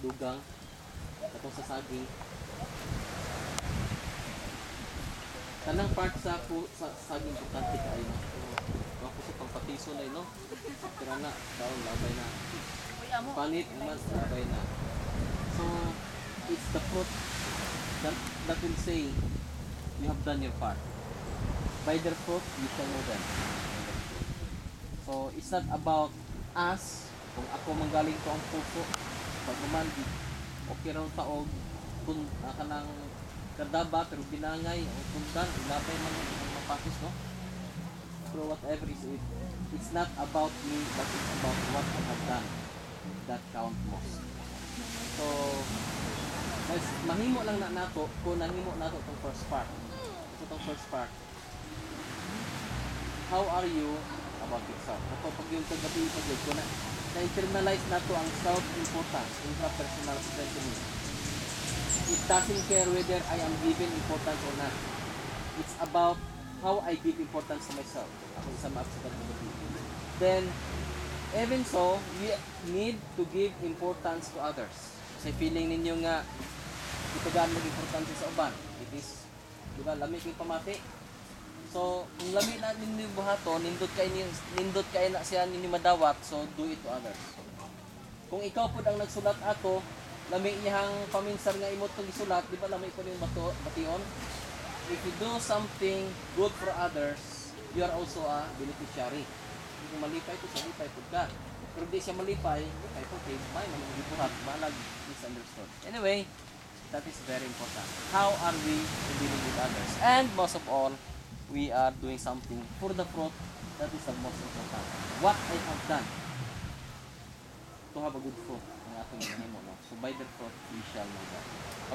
dugang katong sa saging. Kanang part sa saging importante kaayo no. Ako sa pangpatiso na no. Pero na daw labay na. Panit naman labay na. So it's the fruit that will say you have done your part. By their fruit you shall know them. So it's not about us. Kung ako manggaling ko ang puso pag umandi okay raw taog kung kanang kadaba pero binangay o kundan ilabay man ang mapakis no. Pero whatever is it, it's not about me but it's about what I have done that count most. So guys, mahimo lang na nato kung nahimo nato itong first part. Itong first part, how are you about yourself? Kapag yung kagabi pa dyan ko na-internalize na to ang self-importance, intrapersonal strengthening. It doesn't care whether I am given importance or not. It's about how I give importance to myself. Ako isa ma-upset ang kagabi. Then, even so, we need to give importance to others. Kasi feeling ninyo nga, ito gaan mag-importante sa uban. It is, diba, lamig yung pamati. So, kung lami na ninyo yung buhato, nindot kayo na siya ninyo madawat, so do it to others. Kung ikaw po ang nagsulat ato, lami niyang paminsar nga imot kong isulat, di ba lami po yung bation? If you do something good for others, you are also a beneficiary. Kung malipay po, sa lipay po ka. Pero di siya malipay, okay po, okay, may buhat, malag misunderstood. Anyway, that is very important. How are we dealing with others? And most of all, we are doing something for the fruit. That is the most important. What I have done to have a good fruit ang atong ginahimo, no? So by the fruit we shall know that.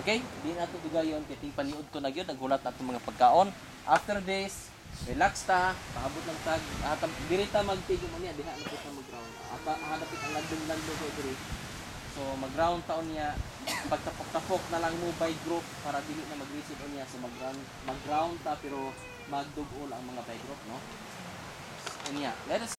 Okay? Di na ito tugayon kay ting paniud ko na gyud naghulat nato mga pagkaon. After this, relax ta, paabot lang tag diri ta magtigo mo niya diha na pud ta mag-ground. Hanapit ang landong ko diri. So mag-ground taon niya, pagtapok-tapok na lang mo by group para dili na mag-receive niya. So mag-ground ta pero magdugol ang mga by group, no? And yeah, let us